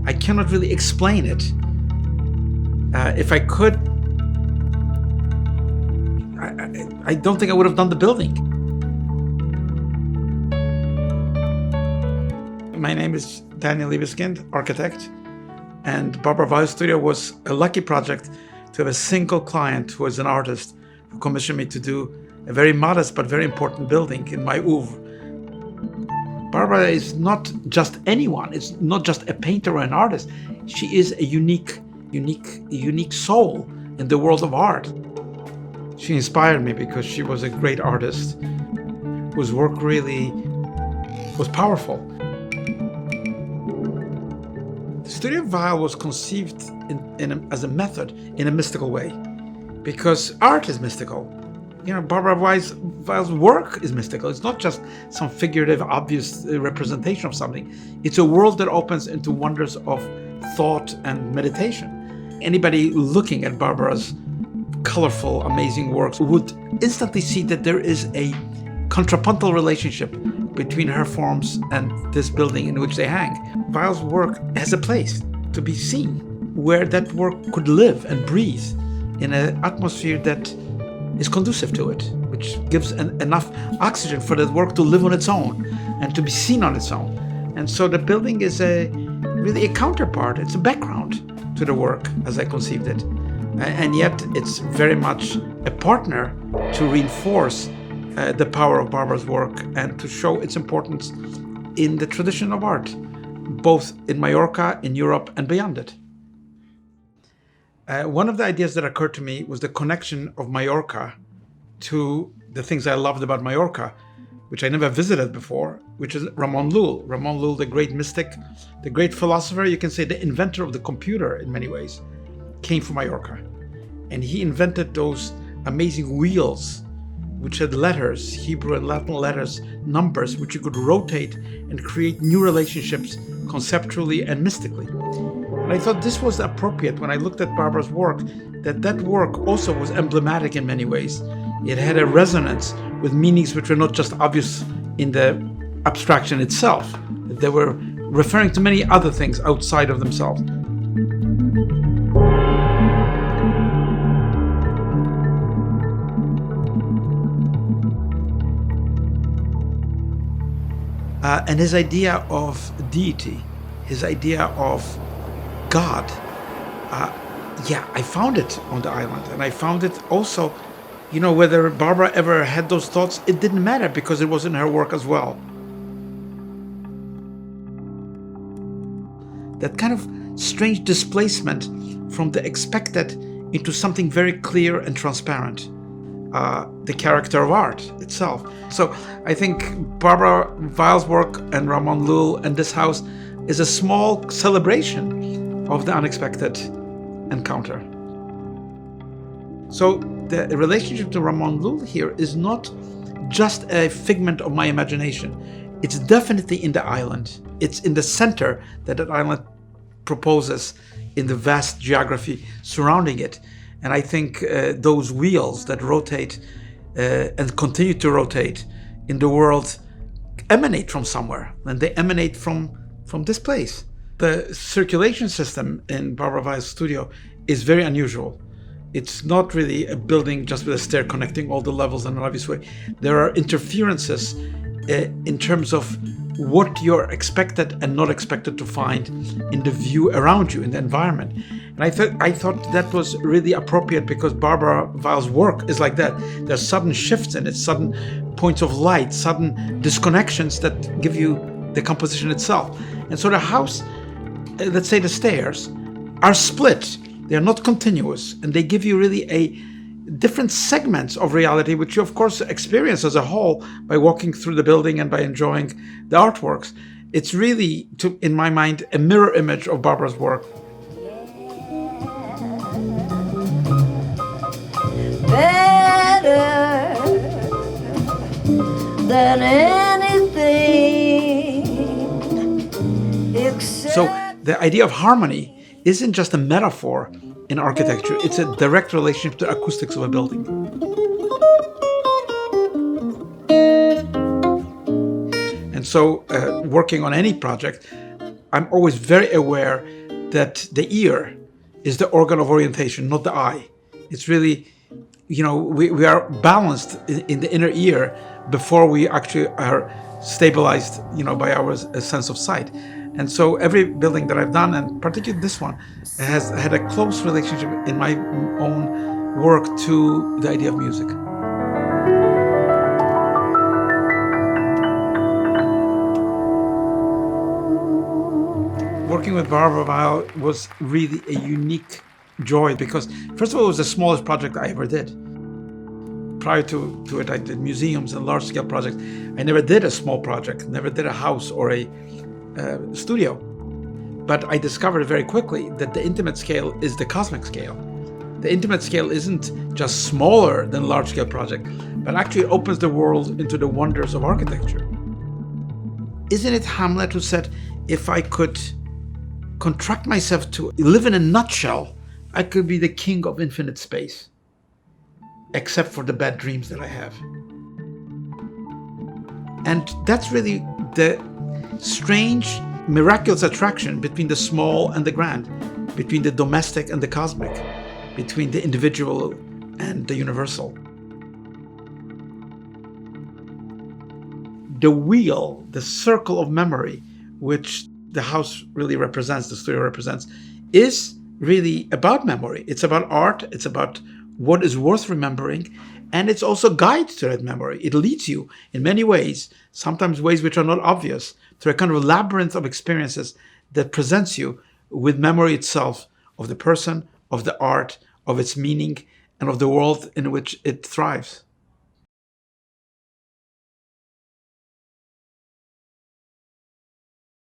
I cannot really explain it. If I could, I don't think I would have done the building. My name is Daniel Libeskind, architect, and Barbara Weil Studio was a lucky project to have a single client who was an artist who commissioned me to do a very modest but very important building in my oeuvre. Barbara is not just anyone. It's not just a painter or an artist. She is a unique soul in the world of art. She inspired me because she was a great artist whose work really was powerful. Studio Weil was conceived as a method in a mystical way, because art is mystical. Barbara Weil's work is mystical. It's not just some figurative, obvious representation of something. It's a world that opens into wonders of thought and meditation. Anybody looking at Barbara's colorful, amazing works would instantly see that there is a contrapuntal relationship between her forms and this building in which they hang. Weil's work has a place to be seen where that work could live and breathe in an atmosphere that is conducive to it, which gives enough oxygen for that work to live on its own and to be seen on its own. And so the building is really a counterpart. It's a background to the work as I conceived it. And yet it's very much a partner to reinforce the power of Barbara's work and to show its importance in the tradition of art, both in Mallorca, in Europe, and beyond it. One of the ideas that occurred to me was the connection of Mallorca to the things I loved about Mallorca, which I never visited before, which is Ramon Llull. Ramon Llull, the great mystic, the great philosopher, you can say the inventor of the computer in many ways, came from Mallorca. And he invented those amazing wheels which had letters, Hebrew and Latin letters, numbers, which you could rotate and create new relationships conceptually and mystically. And I thought this was appropriate when I looked at Barbara's work, that work also was emblematic in many ways. It had a resonance with meanings which were not just obvious in the abstraction itself. They were referring to many other things outside of themselves. And his idea of deity, his idea of God, I found it on the island. And I found it also, whether Barbara ever had those thoughts, it didn't matter because it was in her work as well. That kind of strange displacement from the expected into something very clear and transparent. The character of art itself. So I think Barbara Weil's work and Ramon Llull and this house is a small celebration of the unexpected encounter. So the relationship to Ramon Llull here is not just a figment of my imagination. It's definitely in the island. It's in the center that island proposes in the vast geography surrounding it. And I think those wheels that rotate and continue to rotate in the world emanate from somewhere, and they emanate from this place. The circulation system in Barbara Weil's studio is very unusual. It's not really a building just with a stair connecting all the levels in an obvious way. There are interferences in terms of what you're expected and not expected to find in the view around you, in the environment. And I thought that was really appropriate because Barbara Weil's work is like that. There's sudden shifts in it, sudden points of light, sudden disconnections that give you the composition itself. And so the house, let's say the stairs, are split. They're not continuous, and they give you really a different segments of reality, which you of course experience as a whole by walking through the building and by enjoying the artworks. It's really, in my mind, a mirror image of Barbara's work. Better than anything except... So the idea of harmony isn't just a metaphor in architecture, it's a direct relationship to the acoustics of a building. And so working on any project, I'm always very aware that the ear is the organ of orientation, not the eye. It's really, we are balanced in the inner ear before we actually are stabilized, by our sense of sight. And so every building that I've done, and particularly this one, has had a close relationship in my own work to the idea of music. Working with Barbara Weil was really a unique joy because, first of all, it was the smallest project I ever did. Prior to it, I did museums and large-scale projects. I never did a small project, never did a house or a studio. But I discovered very quickly that the intimate scale is the cosmic scale. The intimate scale isn't just smaller than large-scale project, but actually opens the world into the wonders of architecture. Isn't it Hamlet who said, if I could contract myself to live in a nutshell, I could be the king of infinite space, except for the bad dreams that I have. And that's really the strange, miraculous attraction between the small and the grand, between the domestic and the cosmic, between the individual and the universal. The wheel, the circle of memory, which the house really represents, the studio represents, is really about memory. It's about art, it's about what is worth remembering, and it's also a guide to that memory. It leads you in many ways, sometimes ways which are not obvious, through a kind of labyrinth of experiences that presents you with memory itself of the person, of the art, of its meaning, and of the world in which it thrives.